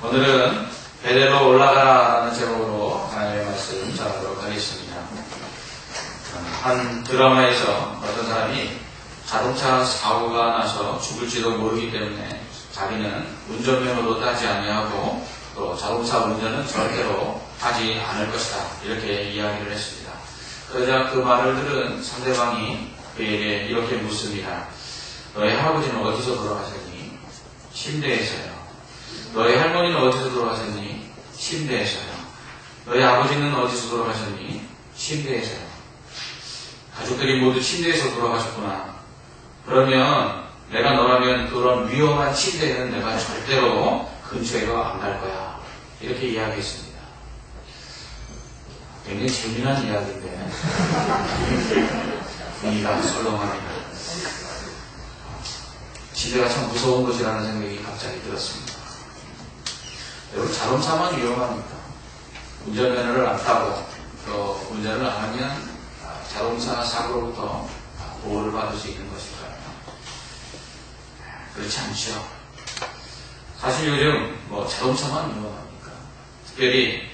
오늘은 베델로 올라가라는 제목으로 하나님의 말씀 전하도록 하겠습니다. 한 드라마에서 어떤 사람이 자동차 사고가 나서 죽을지도 모르기 때문에 자기는 운전면허도 따지 아니하고 또 자동차 운전은 절대로 하지 않을 것이다, 이렇게 이야기를 했습니다. 그러자 그 말을 들은 상대방이 그에게 이렇게 묻습니다. 너의 할아버지는 어디서 돌아가셨니? 침대에서요. 너의 할머니는 어디서 돌아가셨니? 침대에서요. 너의 아버지는 어디서 돌아가셨니? 침대에서요. 가족들이 모두 침대에서 돌아가셨구나. 그러면 내가 너라면 그런 위험한 침대에는 내가 절대로 근처에도 안 갈 거야, 이렇게 이야기했습니다. 굉장히 재미난 이야기인데 분위기가 썰렁합니다. 침대가 참 무서운 곳이라는 생각이 갑자기 들었습니다. 여러분, 자동차만 위험합니까? 운전면허를 안 따고 또 운전을 안 하면 자동차 사고로부터 보호를 받을 수 있는 것일까요? 그렇지 않죠. 사실 요즘 자동차만 위험합니까? 특별히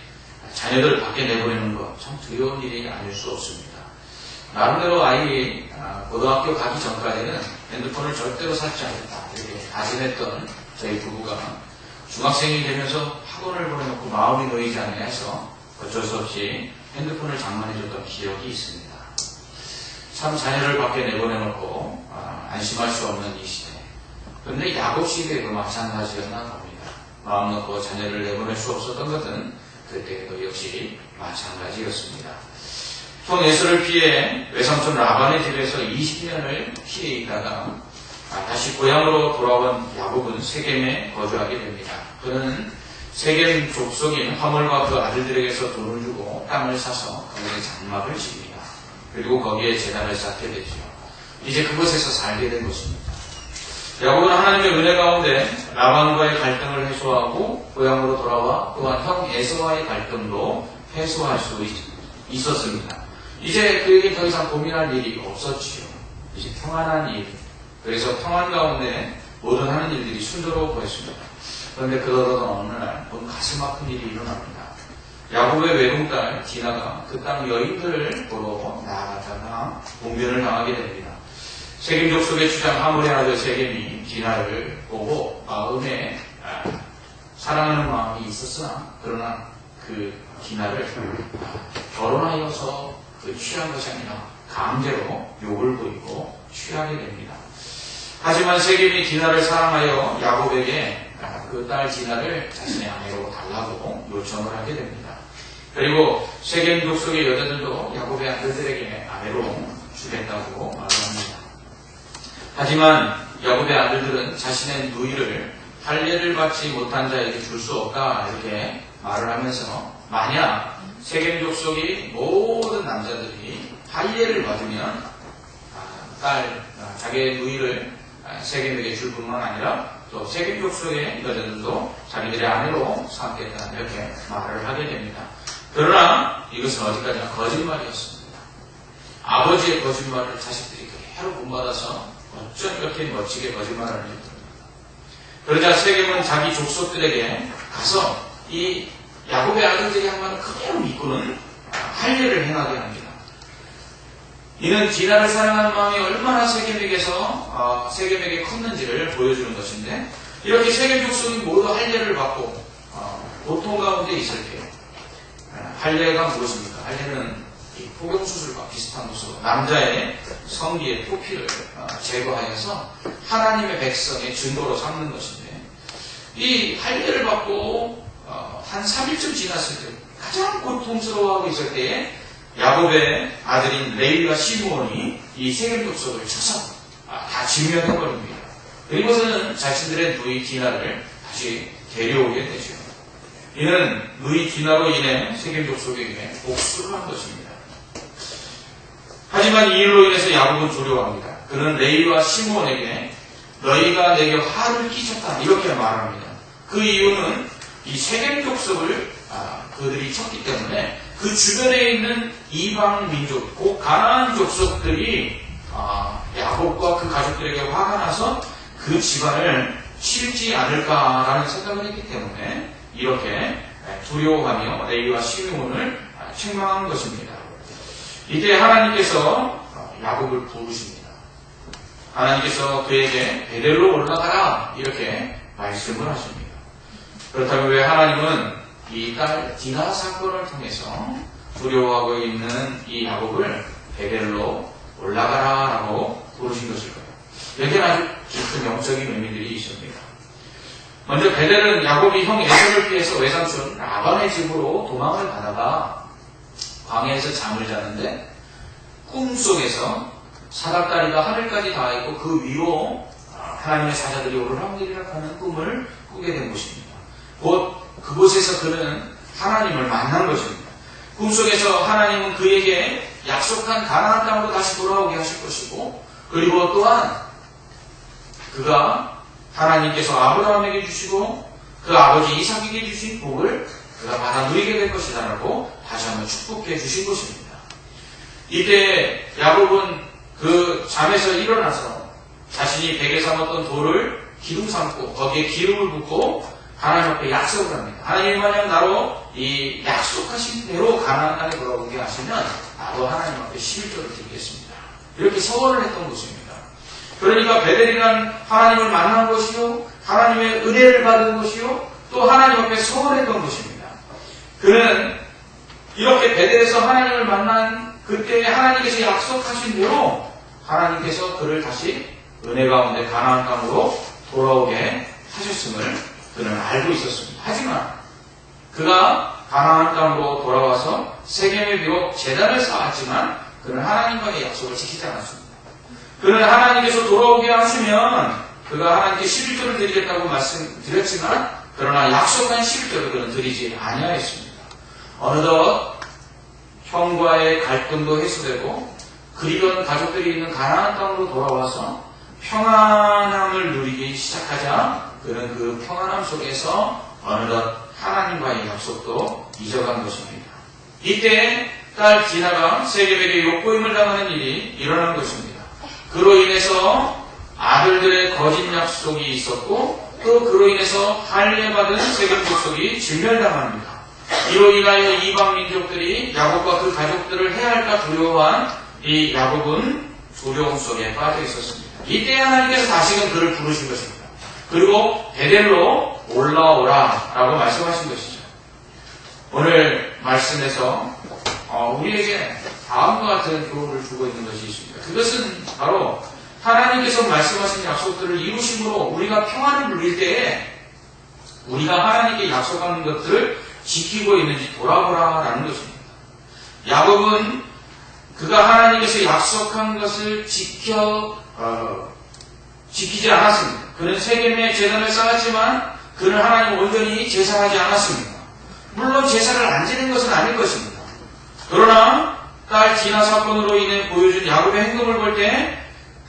자녀들 밖에 내보내는 것 참 두려운 일이 아닐 수 없습니다. 나름대로 아이 고등학교 가기 전까지는 핸드폰을 절대로 사지 않겠다, 이렇게 다짐했던 저희 부부가 중학생이 되면서 학원을 보내놓고 마음이 놓이지 않냐 해서 어쩔 수 없이 핸드폰을 장만해줬던 기억이 있습니다. 참 자녀를 밖에 내보내놓고 안심할 수 없는 이 시대. 그런데 야곱 시대에도 마찬가지였나 봅니다. 마음 놓고 자녀를 내보낼 수 없었던 것은 그때도 역시 마찬가지였습니다. 형 에서를 피해 외삼촌 라반의 집에서 20년을 피해 있다가 다시 고향으로 돌아온 야곱은 세겜에 거주하게 됩니다. 그는 세겜 족속인 화물과 그 아들들에게서 돈을 주고 땅을 사서 거기에 장막을 지입니다. 그리고 거기에 제단을 쌓게 되죠. 이제 그곳에서 살게 된 것입니다. 야곱은 하나님의 은혜 가운데 라반과의 갈등을 해소하고 고향으로 돌아와 또한 형 에서와의 갈등도 해소할 수 있었습니다. 이제 그에게 더 이상 고민할 일이 없었지요. 이제 평안한 일. 그래서 평안 가운데 모든 하는 일들이 순조로워 보였습니다. 그런데 그러던 어느 날 가슴 아픈 일이 일어납니다. 야곱의 외동딸 디나가 그 땅 여인들을 보러 나아가다가 봉변을 당하게 됩니다. 세겜 족속의 주장 하물의 아들 세겜이 디나를 보고 마음에 사랑하는 마음이 있었으나 그러나 그 디나를 결혼하여서 취한 것이 아니라 강제로 욕을 부리고 취하게 됩니다. 하지만 세겜이 디나를 사랑하여 야곱에게 그 딸 디나를 자신의 아내로 달라고 요청을 하게 됩니다. 그리고 세겜 족속의 여자들도 야곱의 아들들에게 아내로 주겠다고 말을 합니다. 하지만 야곱의 아들들은 자신의 누이를 할례를 받지 못한 자에게 줄 수 없다, 이렇게 말을 하면서 만약 세겜 족속의 모든 남자들이 할례를 받으면 자기의 누이를 세겜에게 줄 뿐만 아니라 또 세겜 족속의 여자들도 자기들의 아내로 삼겠다, 이렇게 말을 하게 됩니다. 그러나 이것은 어디까지나 거짓말이었습니다. 아버지의 거짓말을 자식들이 그대로 본받아서 어쩜 이렇게 멋지게 거짓말을 했습니까? 그러자 세겜은 자기 족속들에게 가서 이 야곱의 아들들이 한 말을 그대로 믿고는 할례를 행하게 합니다. 이는 디나를 사랑하는 마음이 얼마나 세겜에게 컸는지를 보여주는 것인데, 이렇게 세겜 족속이 모두 할례를 받고 고통 가운데 있을 때 할례가 무엇입니까? 할례는 포경수술과 비슷한 것으로 남자의 성기의 표피를 제거하여서 하나님의 백성의 증거로 삼는 것인데, 이 할례를 받고 한 3일쯤 지났을 때 가장 고통스러워하고 있을 때에 야곱의 아들인 레위와 시므온이 이 세겜 족속을 쳐서 다 진멸해버립니다. 그리고서는 자신들의 누이 디나를 다시 데려오게 되죠. 이는 누이 디나로 인해 세겜 족속에게 복수를 한 것입니다. 하지만 이 일로 인해서 야곱은 두려워합니다. 그는 레위와 시므온에게 너희가 내게 화를 끼쳤다, 이렇게 말합니다. 그 이유는 이 세겜 족속을 그들이 쳤기 때문에 그 주변에 있는 이방 민족, 곧 가나안 족속들이 야곱과 그 가족들에게 화가 나서 그 집안을 치지 않을까라는 생각을 했기 때문에 이렇게 두려워하며 레위와 시므온을 책망한 것입니다. 이때 하나님께서 야곱을 부르십니다. 하나님께서 그에게 베델로 올라가라 이렇게 말씀을 하십니다. 그렇다면 왜 하나님은 이 딸 디나 사건을 통해서 두려워하고 있는 이 야곱을 베델로 올라가라 라고 부르신 것일까요? 여기에 아주 깊은 영적인 의미들이 있습니다. 먼저 베델은 야곱이 형 에서를 피해서 외삼촌 라반의 집으로 도망을 가다가 광야에서 잠을 자는데 꿈속에서 사닥다리가 하늘까지 닿아 있고 그 위로 하나님의 사자들이 오르락내리락 하는 꿈을 꾸게 된 곳입니다. 곧 그곳에서 그는 하나님을 만난 것입니다. 꿈속에서 하나님은 그에게 약속한 가나안 땅으로 다시 돌아오게 하실 것이고, 그리고 또한 그가 하나님께서 아브라함에게 주시고 그 아버지 이삭에게 주신 복을 그가 받아 누리게 될 것이다라고 다시 한번 축복해 주신 것입니다. 이때 야곱은 그 잠에서 일어나서 자신이 베개 삼았던 돌을 기둥 삼고 거기에 기름을 붓고 하나님 앞에 약속을 합니다. 하나님 만약 나로 이 약속하신 대로 가나안 땅에 돌아오게 하시면 나도 하나님 앞에 11조를 드리겠습니다. 이렇게 서원을 했던 것입니다. 그러니까 베델이란 하나님을 만난 것이요, 하나님의 은혜를 받은 것이요, 또 하나님 앞에 서원했던 것입니다. 그는 이렇게 베델에서 하나님을 만난 그때 하나님께서 약속하신 대로 하나님께서 그를 다시 은혜 가운데 가나안 땅으로 돌아오게 하셨음을 그는 알고 있었습니다. 하지만 그가 가나안 땅으로 돌아와서 세겜에 비록 제단을 쌓았지만 그는 하나님과의 약속을 지키지 않았습니다. 그는 하나님께서 돌아오게 하시면 그가 하나님께 11조를 드리겠다고 말씀드렸지만 그러나 약속한 11조를 그는 드리지 아니하였습니다. 어느덧 형과의 갈등도 해소되고 그리던 가족들이 있는 가나안 땅으로 돌아와서 평안함을 누리기 시작하자 그는 그 평안함 속에서 어느덧 하나님과의 약속도 잊어간 것입니다. 이때 딸 디나가 세겜에게 욕보임을 당하는 일이 일어난 것입니다. 그로 인해서 아들들의 거짓 약속이 있었고 또 그로 인해서 할례받은 세겜 족속이 진멸당합니다. 이로 인하여 이방 민족들이 야곱과 그 가족들을 해할까 두려워한 이 야곱은 두려움 속에 빠져 있었습니다. 이때 하나님께서 다시금 그를 부르신 것입니다. 그리고 베델로 올라오라 라고 말씀하신 것이죠. 오늘 말씀에서 우리에게 다음과 같은 교훈을 주고 있는 것이 있습니다. 그것은 바로 하나님께서 말씀하신 약속들을 이루심으로 우리가 평안을 누릴 때에 우리가 하나님께 약속하는 것들을 지키고 있는지 돌아보라라는 것입니다. 야곱은 그가 하나님께서 약속한 것을 지키지 않았습니다. 그는 세겜에 제단을 쌓았지만 그는 하나님을 온전히 제사하지 않았습니다. 물론 제사를 안 지는 것은 아닐 것입니다. 그러나 딸 디나 사건으로 인해 보여준 야곱의 행동을 볼 때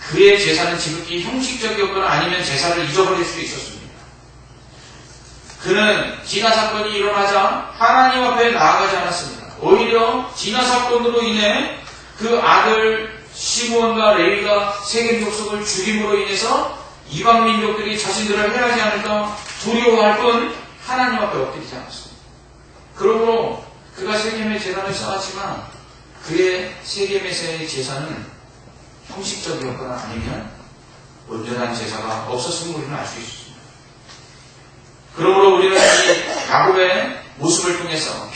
그의 제사는 지극히 형식적이었거나 아니면 제사를 잊어버릴 수 있었습니다. 그는 디나 사건이 일어나자 하나님 앞에 나아가지 않았습니다. 오히려 디나 사건으로 인해 그 아들 시므온과 레위가 세겜 족속을 죽임으로 인해서 이방 민족들이 자신들을 해하지 않을까 두려워할 뿐 하나님 앞에 엎드리지 않았습니다. 그러므로 그가 세겜의 제단을 쌓았지만 그의 세겜에서의 제사는 형식적이었거나 아니면 온전한 제사가 없었음을 우리는 알 수 있습니다. 그러므로 우리는 이 야곱의 모습을 통해서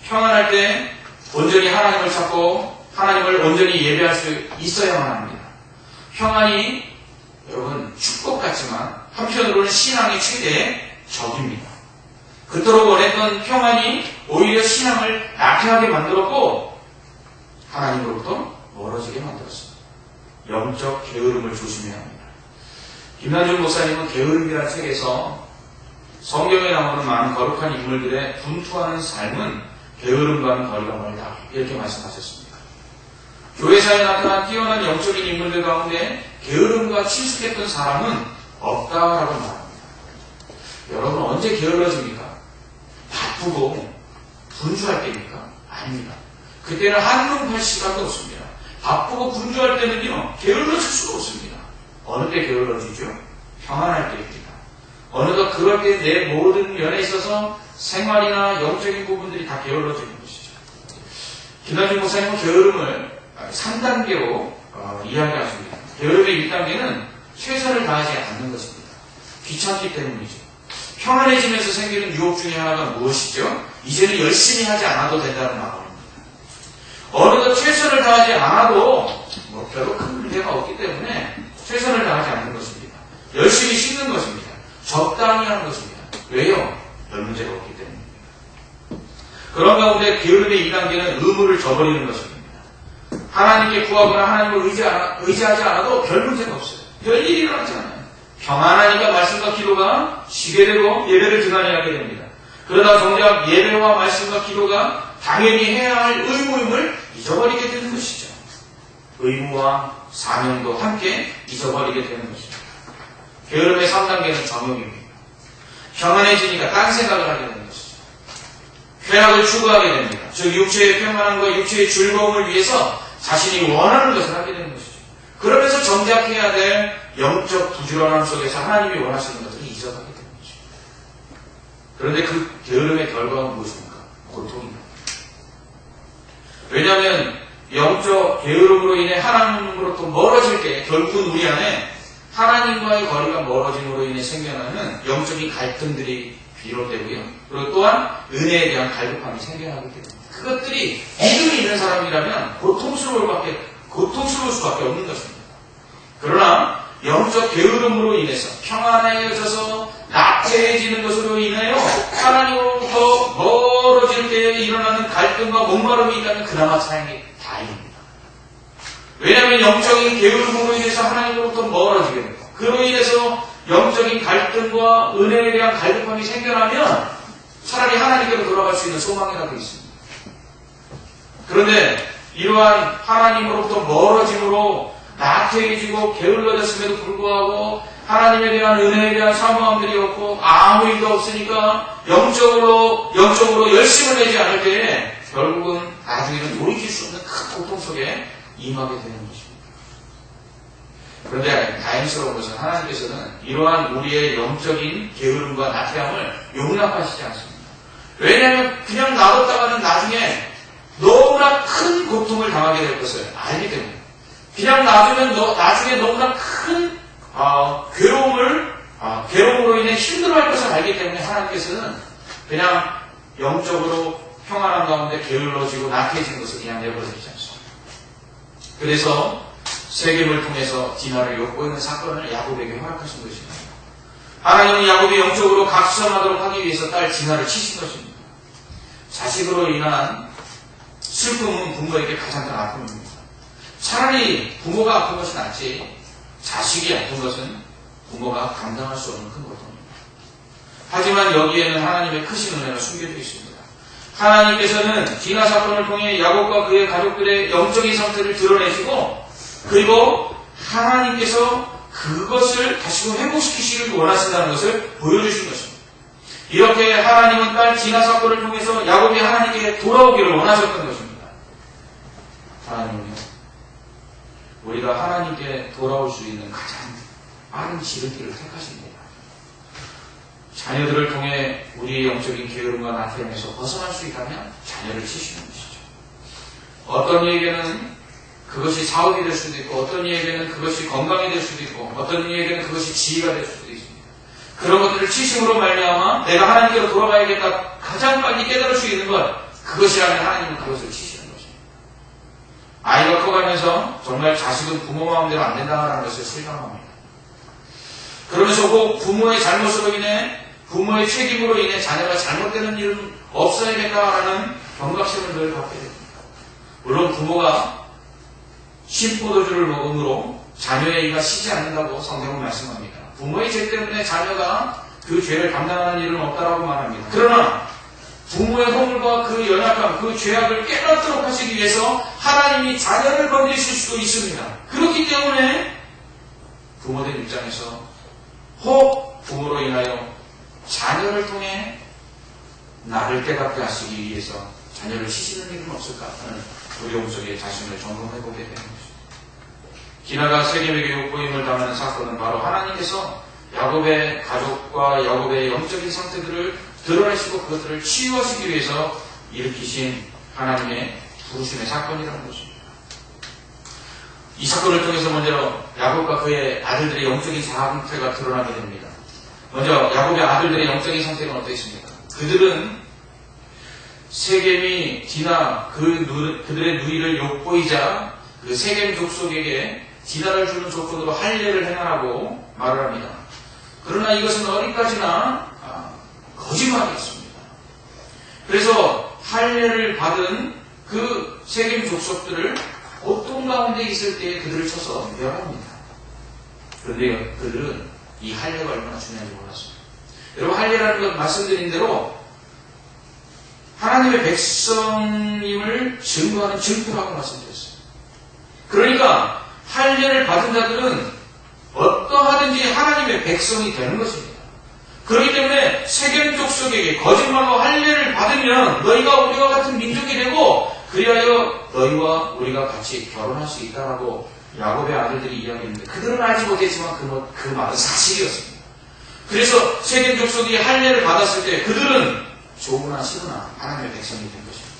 평안할 때 온전히 하나님을 찾고 하나님을 온전히 예배할 수 있어야만 합니다. 평안이 여러분 축복 같지만 한편으로는 신앙의 최대의 적입니다. 그토록 원했던 평안이 오히려 신앙을 나태하게 만들었고 하나님으로부터 멀어지게 만들었습니다. 영적 게으름을 조심해야 합니다. 김남준 목사님은 게으름이라는 책에서 성경에 나오는 많은 거룩한 인물들의 분투하는 삶은 게으름과는 거리가 멀다 이렇게 말씀하셨습니다. 교회사에 나타난 뛰어난 영적인 인물들 가운데 게으름과 친숙했던 사람은 없다라고 말합니다. 여러분 언제 게을러집니까? 바쁘고 분주할 때입니까? 아닙니다. 그때는 한눈 팔 시간도 없습니다. 바쁘고 분주할 때는요 게을러질 수가 없습니다. 어느 때 게을러지죠? 평안할 때입니다. 어느덧 그럴 때 내 모든 면에 있어서 생활이나 영적인 부분들이 다 게을러지는 것이죠. 김남준 목사님은 게으름을 3단계로 이야기하십니다. 게으름의 1단계는 최선을 다하지 않는 것입니다. 귀찮기 때문이죠. 평안해지면서 생기는 유혹 중에 하나가 무엇이죠? 이제는 열심히 하지 않아도 된다는 마음입니다. 어느덧 최선을 다하지 않아도 별로 큰 문제가 없기 때문에 최선을 다하지 않는 것입니다. 열심히 씻는 것입니다. 적당히 하는 것입니다. 왜요? 별 문제가 없기 때문입니다. 그런 가운데 게으름의 2단계는 의무를 저버리는 것입니다. 하나님께 구하거나 하나님을 의지하지 않아도 별 문제가 없어요. 별일이 일어나지 않아요. 평안하니까 말씀과 기도가 쉬게 되고 예배를 등한히 하게 됩니다. 그러다 정작 예배와 말씀과 기도가 당연히 해야 할 의무임을 잊어버리게 되는 것이죠. 의무와 사명도 함께 잊어버리게 되는 것이죠. 게으름의 3단계는 정욕입니다. 평안해지니까 딴 생각을 하게 되는 것이죠. 쾌락을 추구하게 됩니다. 즉 육체의 평안함과 육체의 즐거움을 위해서 자신이 원하는 것을 하게 되는 것이죠. 그러면서 정작 해야 될 영적 부지런함 속에서 하나님이 원하시는 것을 잊어가게 되는 것이죠. 그런데 그 게으름의 결과는 무엇입니까? 고통입니다. 왜냐하면 영적 게으름으로 인해 하나님으로부터 멀어질 때 결국은 우리 안에 하나님과의 거리가 멀어짐으로 인해 생겨나는 영적인 갈등들이 비롯되고요. 그리고 또한 은혜에 대한 갈급함이 생겨나게 됩니다. 그것들이 믿음이 있는 사람이라면 고통스러울 수밖에 없는 것입니다. 그러나 영적 게으름으로 인해서 평안해져서 나태해지는 것으로 인하여 하나님으로부터 멀어질 때에 일어나는 갈등과 목마름이 있다면 그나마 다행입니다. 왜냐하면 영적인 게으름으로 인해서 하나님으로부터 멀어지게 됩니다. 그로 인해서 영적인 갈등과 은혜에 대한 갈급함이 생겨나면 차라리 하나님께로 돌아갈 수 있는 소망이라도 있습니다. 그런데 이러한 하나님으로부터 멀어짐으로 나태해지고 게을러졌음에도 불구하고 하나님에 대한 은혜에 대한 사모함들이 없고 아무 일도 없으니까 영적으로 열심을 내지 않을 때에 결국은 나중에는 돌이킬 수 없는 큰 고통 속에 임하게 되는 것입니다. 그런데 다행스러운 것은 하나님께서는 이러한 우리의 영적인 게으름과 나태함을 용납하시지 않습니다. 왜냐하면 그냥 놔뒀다가는 나중에 너무나 큰 고통을 당하게 될 것을 알기 때문에 그냥 놔두면 나중에 너무나 큰 괴로움으로 인해 힘들어할 것을 알기 때문에 하나님께서는 그냥 영적으로 평안한 가운데 게을러지고 나태해진 것을 그냥 내버려두지 않습니다. 그래서 세겜을 통해서 디나를 엿보이는 사건을 야곱에게 허락하신 것입니다. 하나님은 야곱이 영적으로 각성하도록 하기 위해서 딸 디나를 치신 것입니다. 자식으로 인한 슬픔은 부모에게 가장 큰 아픔입니다. 차라리 부모가 아픈 것은 낫지 자식이 아픈 것은 부모가 감당할 수 없는 큰 고통입니다. 하지만 여기에는 하나님의 크신 은혜가 숨겨져 있습니다. 하나님께서는 디나 사건을 통해 야곱과 그의 가족들의 영적인 상태를 드러내시고 그리고 하나님께서 그것을 다시금 회복시키시길 원하신다는 것을 보여주신 것입니다. 이렇게 하나님은 딸 디나 사건을 통해서 야곱이 하나님께 돌아오기를 원하셨던 것입니다. 하나님은요, 우리가 하나님께 돌아올 수 있는 가장 빠른 지름길을 택하십니다. 자녀들을 통해 우리의 영적인 게으름과 나태함에서 벗어날 수 있다면 자녀를 치시는 것이죠. 어떤 이에게는 그것이 사업이 될 수도 있고 어떤 이에게는 그것이 건강이 될 수도 있고 어떤 이에게는 그것이 지혜가 될 수도 있습니다. 그런 것들을 치심으로 말미암아 내가 하나님께로 돌아가야겠다 가장 빨리 깨달을 수 있는 것 그것이라면 하나님은 그것을 치시는 것입니다. 아이가 커가면서 정말 자식은 부모 마음대로 안 된다는 것을 실감합니다. 그러면서 꼭 부모의 잘못으로 인해 부모의 책임으로 인해 자녀가 잘못되는 일은 없어야겠다라는 경각심을 늘 갖게 됩니다. 물론 부모가 신포도주를 먹음으로 자녀의 이가 쉬지 않는다고 성경은 말씀합니다. 부모의 죄 때문에 자녀가 그 죄를 감당하는 일은 없다라고 말합니다. 그러나 부모의 허물과 그 연약함, 그 죄악을 깨닫도록 하시기 위해서 하나님이 자녀를 건드리실 수도 있습니다. 그렇기 때문에 부모들 입장에서 혹 부모로 인하여 자녀를 통해 나를 깨닫게 하시기 위해서 자녀를 치시는 일은 없을까 하는 두려움 속에 자신을 점검해보게 되는 것입니다. 디나가 세겜에게 욕보임을 당하는 사건은 바로 하나님께서 야곱의 가족과 야곱의 영적인 상태들을 드러내시고 그것들을 치유하시기 위해서 일으키신 하나님의 부르심의 사건이라는 것입니다. 이 사건을 통해서 먼저 야곱과 그의 아들들의 영적인 상태가 드러나게 됩니다. 먼저 야곱의 아들들의 영적인 상태가 어떻습니까? 그들은 세겜이 디나 그들의 누이를 욕보이자 그 세겜 족속에게 디나를 주는 조건으로 할례를 행하라고 말을 합니다. 그러나 이것은 어디까지나 거짓말이었습니다. 그래서 할례를 받은 그 세겜 족속들을 고통 가운데 있을 때 그들을 쳐서 멸합니다. 그런데 그들은 이 할례가 얼마나 중요한지 몰랐습니다. 여러분, 할례라는 건 말씀드린 대로 하나님의 백성임을 증거하는 증표라고 말씀드렸어요. 그러니까 할례를 받은 자들은 어떠하든지 하나님의 백성이 되는 것입니다. 그렇기 때문에 세겜 족속에게 거짓말로 할례를 받으면 너희가 우리와 같은 민족이 되고 그리하여 너희와 우리가 같이 결혼할 수 있다라고 야곱의 아들들이 이야기했는데 그들은 알지 못했지만 그 말은 사실이었습니다. 그래서 세겜 족속이 할례를 받았을 때 그들은 좋으나 싫으나 하나님의 백성이 된 것입니다.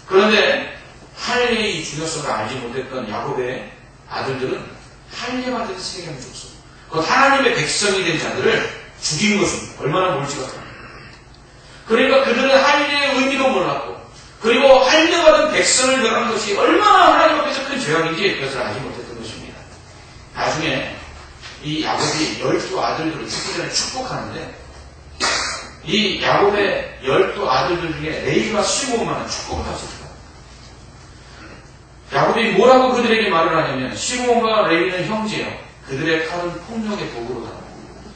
그런데 할례의 중요성을 알지 못했던 야곱의 아들들은 할례 받은 세겜 족속, 그 하나님의 백성이 된 자들을 죽인 것입니다. 얼마나 몰지같습니다. 그러니까 그들은 할례의 의미도 몰랐고 그리고 할례 받은 백성을 멸하는 것이 얼마나 하나님 앞에서 큰 죄악인지 그것을 알지 못했던 것입니다. 나중에 이 야곱이 12아들들을 죽기 전에 축복하는데 이 야곱의 12아들들 중에 레이와 시므온만은 축복을 하십니다. 야곱이 뭐라고 그들에게 말을 하냐면 시므온과 레이는 형제여 그들의 칼은 폭력의 도구로다.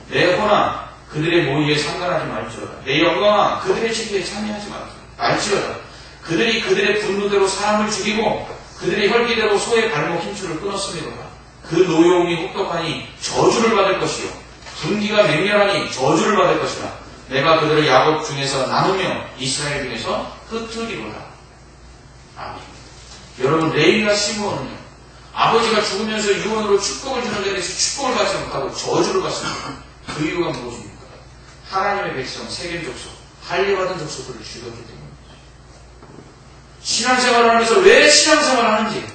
내 호나 그들의 모의에 상관하지 말지어다. 내 영광아 그들의 집회에 참여하지 말지어다. 그들이 그들의 분노대로 사람을 죽이고 그들의 혈기대로 소의 발목 힘줄을 끊었음이로다. 그 노여움이 혹독하니 저주를 받을 것이요 분기가 맹렬하니 저주를 받을 것이라. 내가 그들을 야곱 중에서 나누며 이스라엘 중에서 흩으리로다. 아멘. 여러분, 레이와 시므온은요 아버지가 죽으면서 유언으로 축복을 주는 데 대해서 축복을 받지 못하고 저주를 받습니다. 그 이유가 무엇입니까? 하나님의 백성 세겜 족속 할례받은 족속들을 죽였기 때문입니다. 신앙생활을 하면서 왜 신앙생활을 하는지,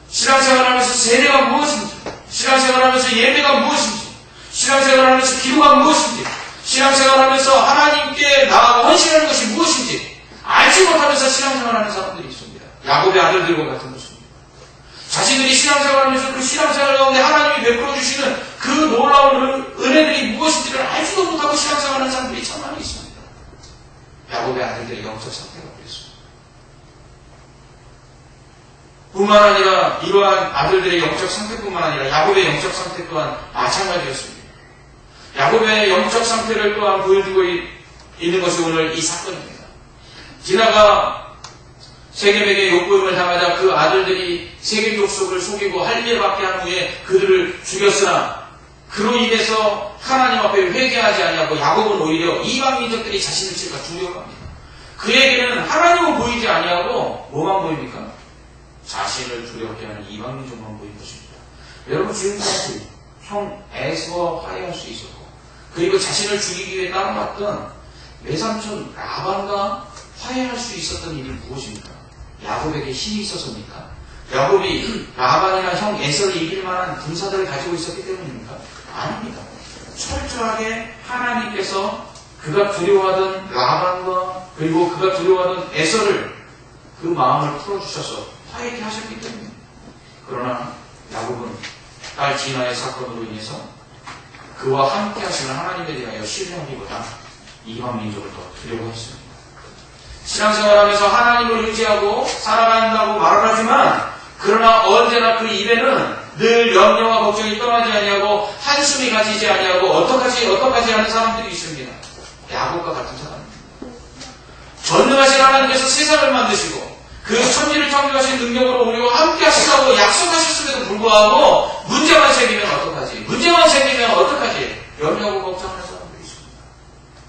신앙생활을 하면서 세례가 무엇인지, 신앙생활을 하면서 예배가 무엇인지, 신앙생활을 하면서 기도가 무엇인지, 신앙생활을 하면서 하나님께 나아가 헌신하는 것이 무엇인지 알지 못하면서 신앙생활을 하는 사람들이 있습니다. 야곱의 아들들과 같은 것입니다. 자신들이 신앙생활을 하면서 그 신앙생활 가운데 하나님이 베풀어 주시는 그 놀라운 은혜들이 무엇인지를 알지도 못하고 신앙생활을 하는 사람들이 참 많이 있습니다. 야곱의 아들들의 영적 상태가 그랬습니다. 뿐만 아니라 이러한 아들들의 영적 상태뿐만 아니라 야곱의 영적 상태 또한 마찬가지였습니다. 야곱의 영적 상태를 또한 보여주고 있는 것이 오늘 이 사건입니다. 디나가 세겜에게 욕보임을 당하자 그 아들들이 세겜 족속을 속이고 할례받게 한 후에 그들을 죽였으나 그로 인해서 하나님 앞에 회개하지 아니하고 야곱은 오히려 이방 민족들이 자신을 칠까 두려워합니다. 그에게는 하나님은 보이지 아니하고 뭐만 보입니까? 자신을 두렵게 하는 이방 민족만 보인 것입니다. 여러분, 지금까지 형 에서와 화해할 수 있었고 그리고 자신을 죽이기 위해 따라갔던 외삼촌 라반과 화해할 수 있었던 일이 무엇입니까? 야곱에게 힘이 있어서입니까? 야곱이 라반이나 형 에서를 이길 만한 군사들을 가지고 있었기 때문입니까? 아닙니다. 철저하게 하나님께서 그가 두려워하던 라반과 그리고 그가 두려워하던 에서를 그 마음을 풀어주셔서 화해케 하셨기 때문입니다. 그러나 야곱은 딸 디나의 사건으로 인해서 그와 함께 하시는 하나님에 대하여 신뢰하기보다 이방 민족을 더 두려워했습니다. 신앙생활하면서 하나님을 의지하고 살아간다고 말을 하지만 그러나 언제나 그 입에는 늘 염려와 걱정이 떠나지 아니하고 한숨이 가지지 아니하고 어떡하지 하는 사람들이 있습니다. 야곱과 같은 사람입니다. 전능하신 하나님께서 세상을 만드시고 그 천지를 창조하신 능력으로 우리와 함께 하시다고 약속하셨음에도 불구하고 문제만 생기면 어떡하지? 문제만 생기면 어떡하지? 염려하고 걱정하는 사람들이 있습니다.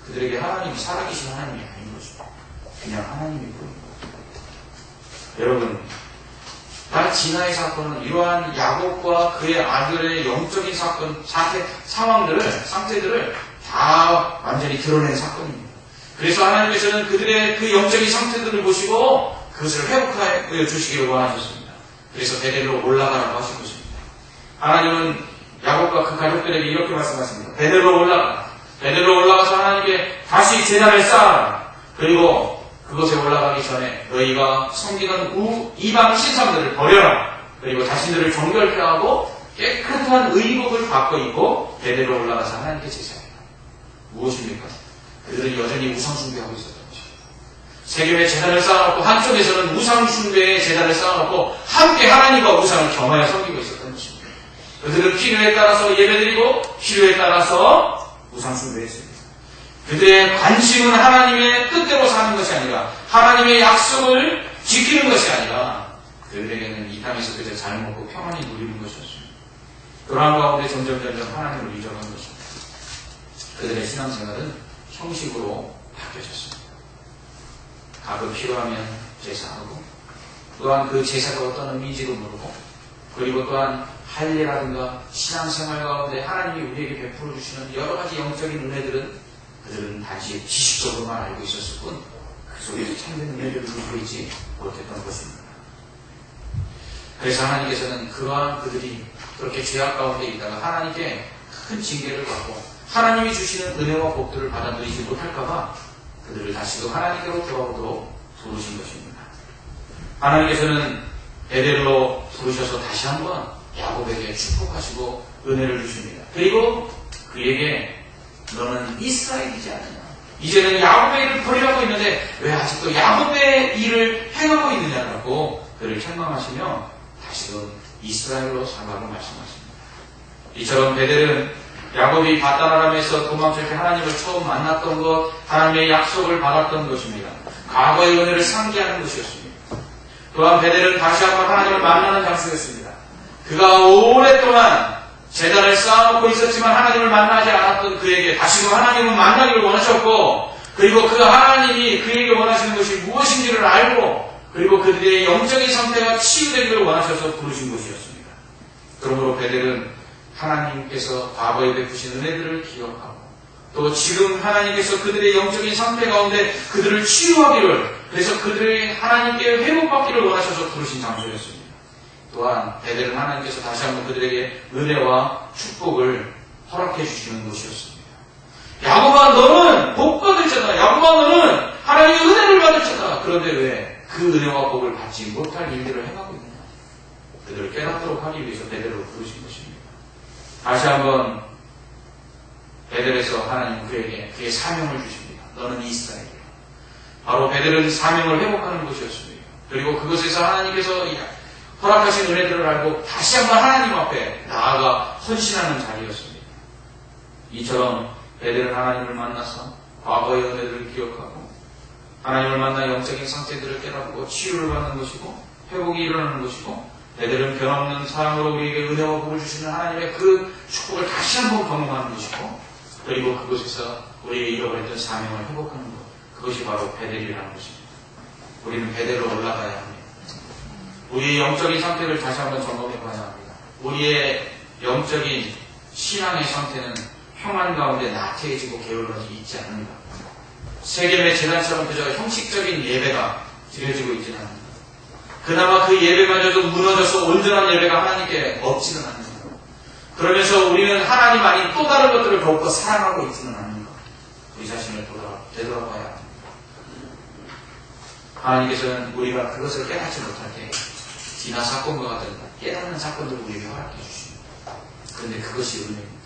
그들에게 하나님이 살아계신 하나님이 아닌 것입니다. 그냥 하나님이 보입니다. 여러분, 딸 진화의 사건은 이러한 야곱과 그의 아들의 영적인 상태들을 다 완전히 드러낸 사건입니다. 그래서 하나님께서는 그들의 그 영적인 상태들을 보시고 그것을 회복하여 주시기를 원하셨습니다. 그래서 베델로 올라가라고 하신 것입니다. 하나님은 야곱과 그 가족들에게 이렇게 말씀하십니다. 베델로 올라가. 베델로 올라가서 하나님께 다시 제단을 쌓아라. 그리고 그곳에 올라가기 전에 너희가 섬기던 이방 신상들을 버려라. 그리고 자신들을 정결케 하고 깨끗한 의복을 바꿔 입고 베델로 올라가서 하나님께 제사해라. 무엇입니까? 그들은 여전히 우상숭배하고 있었던 것입니다. 세겜에 제단을 쌓아놓고 한쪽에서는 우상숭배의 제단을 쌓아놓고 함께 하나님과 우상을 겸하여 섬기고 있었던 것입니다. 그들은 필요에 따라서 예배드리고 필요에 따라서 우상숭배했습니다. 그들의 관심은 하나님의 뜻대로 사는 것이 아니라 하나님의 약속을 지키는 것이 아니라 그들에게는 이 땅에서 그저 잘 먹고 평안히 누리는 것이었습니다. 그러한 가운데 점점 하나님을 잊어간 것입니다. 그들의 신앙생활은 형식으로 바뀌어졌습니다. 가끔 필요하면 제사하고 또한 그 제사가 어떤 의미인지도 모르고 그리고 또한 할례라든가 신앙생활 가운데 하나님이 우리에게 베풀어 주시는 여러 가지 영적인 은혜들은 그들은 단지 지식적으로만 알고 있었을 뿐 그 속에서 참된 은혜를 누리고 있지 못했던 것입니다. 그래서 하나님께서는 그러한 그들이 그렇게 죄악 가운데 있다가 하나님께 큰 징계를 받고 하나님이 주시는 은혜와 복들을 받아 누리지 못할까봐 그들을 다시금 하나님께로 돌아오도록 부르신 것입니다. 하나님께서는 베델로 부르셔서 다시 한번 야곱에게 축복하시고 은혜를 주십니다. 그리고 그에게 너는 이스라엘이지 않느냐. 이제는 야곱의 일을 버리라고 했는데 왜 아직도 야곱의 일을 행하고 있느냐라고 그를 책망하시며 다시금 이스라엘로 살라고 말씀하십니다. 이처럼 베델은 야곱이 바단-아람에서 도망칠 때 하나님을 처음 만났던 것, 하나님의 약속을 받았던 것입니다. 과거의 은혜를 상기하는 것이었습니다. 또한 베델은 다시 한번 하나님을 만나는 장소였습니다. 그가 오랫동안 제단을 쌓아놓고 있었지만 하나님을 만나지 않았던 그에게 다시금 하나님을 만나기를 원하셨고 그리고 그 하나님이 그에게 원하시는 것이 무엇인지를 알고 그리고 그들의 영적인 상태가 치유되기를 원하셔서 부르신 것이었습니다. 그러므로 베델은 하나님께서 과거에 베푸신 은혜들을 기억하고 또 지금 하나님께서 그들의 영적인 상태 가운데 그들을 치유하기를 그래서 그들의 하나님께 회복받기를 원하셔서 부르신 장소였습니다. 또한 베델은 하나님께서 다시 한번 그들에게 은혜와 축복을 허락해 주시는 곳이었습니다. 야곱아 너는 복 받을 자다. 야곱아 너는 하나님의 은혜를 받을 자다. 그런데 왜 그 은혜와 복을 받지 못할 일들을 행하고 있느냐. 그들을 깨닫도록 하기 위해서 베델로 부르신 것입니다. 다시 한번 베델에서 하나님은 그에게 그의 사명을 주십니다. 너는 이스라엘이야. 바로 베델은 사명을 회복하는 곳이었습니다. 그리고 그것에서 하나님께서 허락하신 은혜들을 알고 다시 한번 하나님 앞에 나아가 헌신하는 자리였습니다. 이처럼 베델은 하나님을 만나서 과거의 은혜들을 기억하고 하나님을 만나 영적인 상태들을 깨닫고 치유를 받는 것이고 회복이 일어나는 것이고 베델은 변함없는 사랑으로 우리에게 은혜와 복을 주시는 하나님의 그 축복을 다시 한번 경험하는 것이고 그리고 그곳에서 우리의 잃어버렸던 사명을 회복하는 것 그것이 바로 베델이라는 것입니다. 우리는 베델로 올라가야 합니다. 우리의 영적인 상태를 다시 한번 점검해 봐야 합니다. 우리의 영적인 신앙의 상태는 평안 가운데 나태해지고 게을러져 있지 않는가. 세겜의 제단처럼 그저 형식적인 예배가 드려지고 있지는 않는가. 그나마 그 예배마저도 무너져서 온전한 예배가 하나님께 없지는 않는가. 그러면서 우리는 하나님 아닌 또 다른 것들을 더욱더 사랑하고 있지는 않는가. 우리 자신을 되돌아봐야 합니다. 하나님께서는 우리가 그것을 깨닫지 못할 때 진화 사건과 같은 깨닫는 사건들을 우리에게 허락해 주십니다. 그런데 그것이 은혜입니다.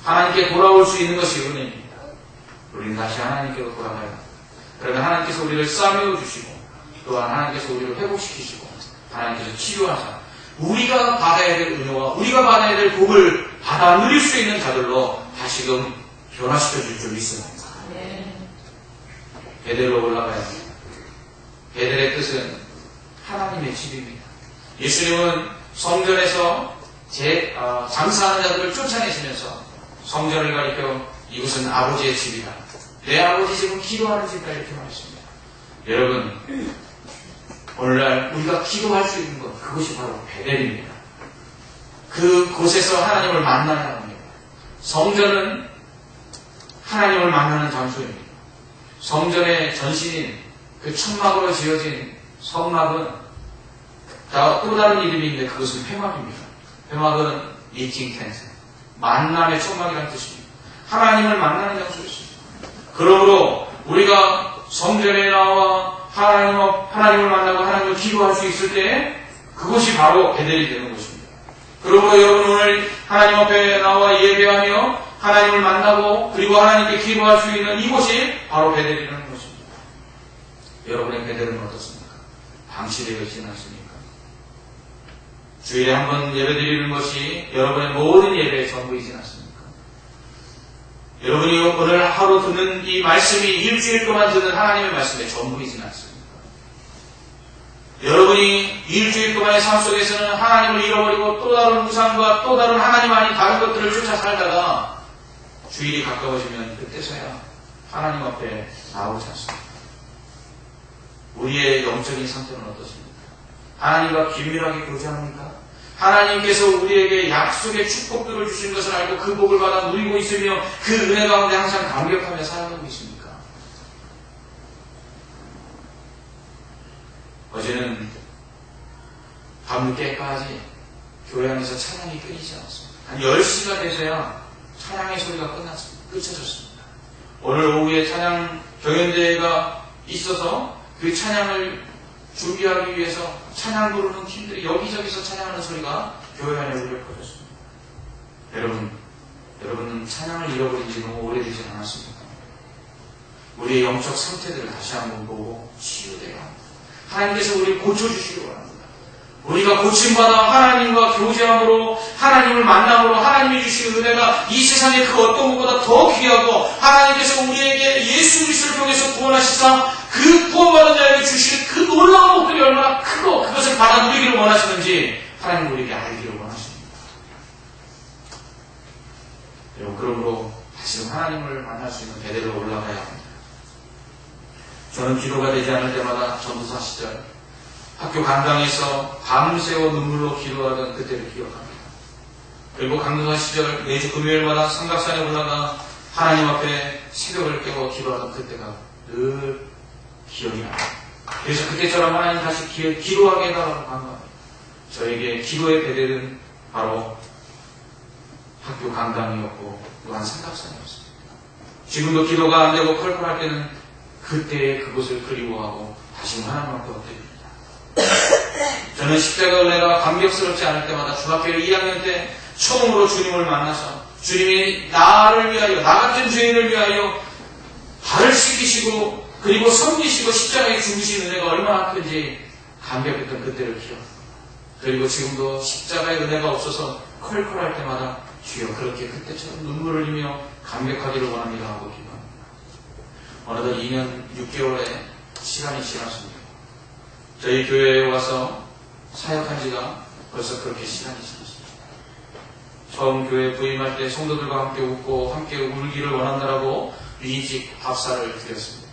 하나님께 돌아올 수 있는 것이 은혜입니다. 우리는 다시 하나님께로 돌아가야 합니다. 그러면 하나님께서 우리를 싸매어 주시고 또한 하나님께서 우리를 회복시키시고 하나님께서 치유하사 우리가 받아야 될 은혜와 우리가 받아야 될 복을 받아 누릴 수 있는 자들로 다시금 변화시켜 줄 줄 믿습니다. 베델로 올라가야 합니다. 베델의 뜻은 하나님의 집입니다. 예수님은 성전에서 장사하는 자들을 쫓아내시면서 성전을 가리켜 이곳은 아버지의 집이다. 내 아버지 집은 기도하는 집이다 이렇게 말했습니다. 여러분 오늘날 우리가 기도할 수 있는 것, 그것이 바로 베델입니다. 그곳에서 하나님을 만나야 합니다. 성전은 하나님을 만나는 장소입니다. 성전의 전신인 그 천막으로 지어진 성막은 또 다른 이름인데 그것은 회막입니다. 회막은 미팅 텐트, 만남의 천막이라는 뜻입니다. 하나님을 만나는 장소였습니다. 그러므로 우리가 성전에 나와 하나님을 만나고 하나님을 기도할 수 있을 때 그것이 바로 베델이 되는 것입니다. 그러므로 여러분 오늘 하나님 앞에 나와 예배하며 하나님을 만나고 그리고 하나님께 기도할 수 있는 이곳이 바로 베델이라는 것입니다. 여러분의 베델은 어떻습니까? 방치되어 있지는 않습니까? 주일에 한 번 예배드리는 것이 여러분의 모든 예배의 전부이진 않습니까? 여러분이 오늘 하루 듣는 이 말씀이 일주일 동안 듣는 하나님의 말씀의 전부이진 않습니까? 여러분이 일주일 동안의 삶 속에서는 하나님을 잃어버리고 또 다른 우상과 또 다른 하나님 아닌 다른 것들을 쫓아 살다가 주일이 가까워지면 그때서야 하나님 앞에 나오지 않습니다. 우리의 영적인 상태는 어떻습니까? 하나님과 긴밀하게 교제합니까? 하나님께서 우리에게 약속의 축복들을 주신 것을 알고 그 복을 받아 누리고 있으며 그 은혜 가운데 항상 감격하며 살아가고 있습니까? 어제는 밤늦게까지 교회 안에서 찬양이 끊이지 않았습니다. 한 10시가 돼서야 찬양의 소리가 끝쳐졌습니다. 오늘 오후에 찬양 경연대회가 있어서 그 찬양을 준비하기 위해서 찬양 부르는 팀들이 여기저기서 찬양하는 소리가 교회 안에 울려 퍼졌습니다. 여러분은 찬양을 잃어버린 지 너무 오래되지 않았습니까? 우리의 영적 상태들을 다시 한번 보고 치유되어야 합니다. 하나님께서 우리를 고쳐주시기 바랍니다. 우리가 고침받아 하나님과 교제함으로 하나님을 만남으로 하나님이 주신 은혜가 이 세상의 그 어떤 것보다 더 귀하고 하나님께서 우리에게 예수 그리스도를 통해서 구원하시사 그 구원받은 자에게 주신 그 놀라운 복들이 얼마나 크고 그것을 받아 누리기를 원하시는지 하나님 우리에게 알기를 원하십니다. 여러분 그러므로 다시 하나님을 만날 수 있는 베델로 올라가야 합니다. 저는 기도가 되지 않을 때마다 전도사 시절 학교 강당에서 밤새워 눈물로 기도하던 그때를 기억합니다. 그리고 강도사 시절 매주 금요일마다 삼각산에 올라가 하나님 앞에 새벽을 깨워 기도하던 그때가 늘 기억이 납니다. 그래서 그때처럼 하나님 다시 기도하게 해달라고 간구합니다. 저에게 기도의 베델은 바로 학교 강당이었고 또한 삼각산이었습니다. 지금도 기도가 안 되고 컬컬할 때는 그때의 그곳을 그리워하고 다시 하나님 앞에 엎드립니다. 저는 십자가 은혜가 감격스럽지 않을 때마다 중학교 2학년 때 처음으로 주님을 만나서 주님이 나를 위하여 나 같은 죄인을 위하여 발을 씻기시고 그리고 섬기시고 십자가에 죽으신 은혜가 얼마나 큰지 감격했던 그때를 기억합니다. 그리고 지금도 십자가의 은혜가 없어서 컬컬할 때마다 주여 그렇게 그때처럼 눈물을 흘리며 감격하기를 원합니다 하고 기도합니다. 어느덧 2년 6개월의 시간이 지났습니다. 저희 교회에 와서 사역한 지가 벌써 그렇게 시간이 지났습니다. 처음 교회 부임할 때 성도들과 함께 웃고 함께 울기를 원한다라고 위인식 밥사를 드렸습니다.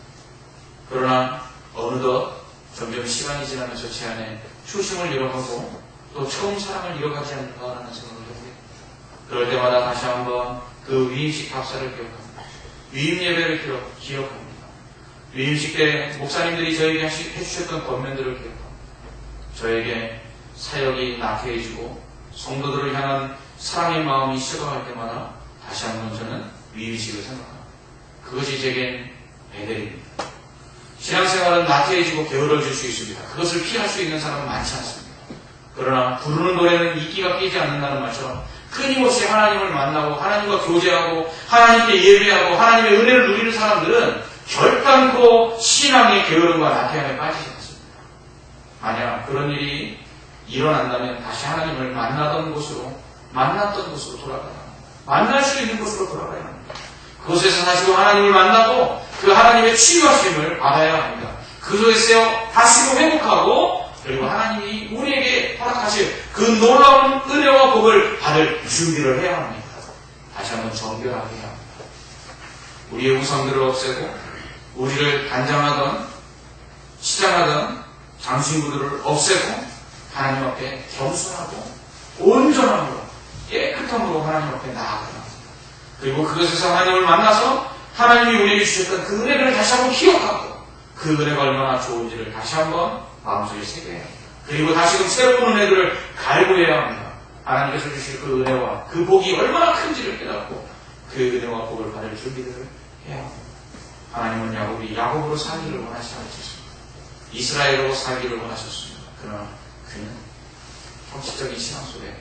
그러나 어느덧 점점 시간이 지나면서 제 안에 초심을 잃어가고 또 처음 사랑을 잃어가지 않는가라는 생각을 합니다. 그럴 때마다 다시 한번 그 위임식 밥사를 기억합니다. 위임 예배를 기억합니다. 위임식 때 목사님들이 저에게 해주셨던 권면들을 기억합니다. 저에게 사역이 나태해지고 성도들을 향한 사랑의 마음이 식어갈 때마다 다시 한번 저는 위임식을 생각합니다. 그것이 제겐 베델입니다. 신앙생활은 나태해지고 게으러질 수 있습니다. 그것을 피할 수 있는 사람은 많지 않습니다. 그러나 부르는 노래는 이끼가 끼지 않는다는 말처럼 끊임없이 하나님을 만나고 하나님과 교제하고 하나님께 예배하고 하나님의 은혜를 누리는 사람들은 결단코 신앙의 게으름과 나태함에 빠지지 않습니다. 만약 그런 일이 일어난다면 다시 하나님을 만났던 곳으로 돌아가야 합니다. 만날 수 있는 곳으로 돌아가야 합니다. 그곳에서 다시 하나님을 만나고 그 하나님의 치유하심을 받아야 합니다. 그곳에서 다시금 회복하고 그리고 하나님이 우리에게 허락하실 그 놀라운 은혜와 복을 받을 준비를 해야 합니다. 다시 한번 정결하게 해야 합니다. 우리의 우상들을 없애고 우리를 단장하던 시장하던 장신구들을 없애고 하나님 앞에 겸손하고 온전함으로 깨끗함으로 하나님 앞에 나아가라. 그리고 그것에서 하나님을 만나서 하나님이 우리에게 주셨던 그 은혜를 다시 한번 기억하고 그 은혜가 얼마나 좋은지를 다시 한번 마음속에 새겨야 합니다. 그리고 다시금 새로운 은혜들을 갈구해야 합니다. 하나님께서 주실 그 은혜와 그 복이 얼마나 큰지를 깨닫고 그 은혜와 복을 받을 준비를 해야 합니다. 하나님은 야곱으로 살기를 원하시지 않으셨습니다. 이스라엘로 살기를 원하셨습니다. 그러나 그는 형식적인 신앙 속에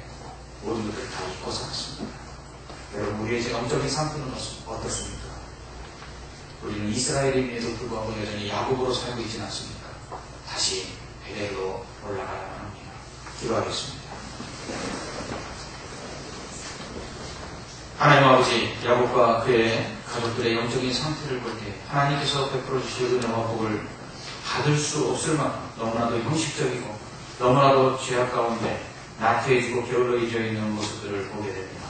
모든 것들을 다 잊고 살았습니다. 여러분, 우리의 영적인 상태는 어떻습니까? 우리는 이스라엘임에도 불구하고 여전히 야곱으로 살고 있지는 않습니까? 다시 베델로 올라가야만 합니다. 기도하겠습니다. 하나님 아버지, 야곱과 그의 가족들의 영적인 상태를 볼 때 하나님께서 베풀어 주실 은혜와 복을 받을 수 없을 만큼 너무나도 형식적이고 너무나도 죄악 가운데 나태해지고 게을러져 있는 모습들을 보게 됩니다.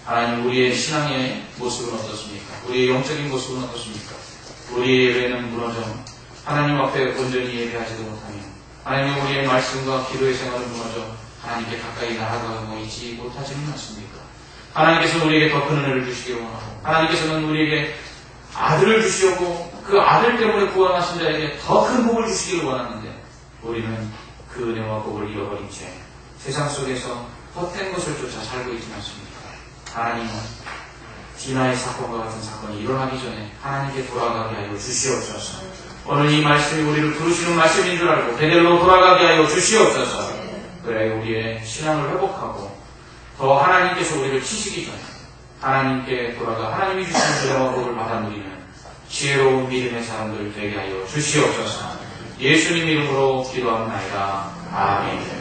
하나님, 우리의 신앙의 모습은 어떻습니까? 우리의 영적인 모습은 어떻습니까? 우리의 예배는 무너져 하나님 앞에 온전히 예배하지도 못하며 하나님, 우리의 말씀과 기도의 생활은 무너져 하나님께 가까이 나아가고 있지 못하지는 않습니까? 하나님께서는 우리에게 더 큰 은혜를 주시기 원하고 하나님께서는 우리에게 아들을 주시고 그 아들 때문에 구원하신 자에게 더 큰 복을 주시기를 원하는데 우리는 그 은혜와 복을 잃어버린 채 세상 속에서 헛된 것을 쫓아 살고 있지 않습니까? 하나님은 디나의 사건과 같은 사건이 일어나기 전에 하나님께 돌아가게 하여 주시옵소서. 오늘 이 말씀이 우리를 부르시는 말씀인 줄 알고 베델로 돌아가게 하여 주시옵소서. 그래야 우리의 신앙을 회복하고 더 하나님께서 우리를 치시기 전에 하나님께 돌아가 하나님이 주시는 은혜와 복을 받아 누리는 지혜로운 믿음의 사람들 되게 하여 주시옵소서. 예수님 이름으로 기도합니다. 아멘.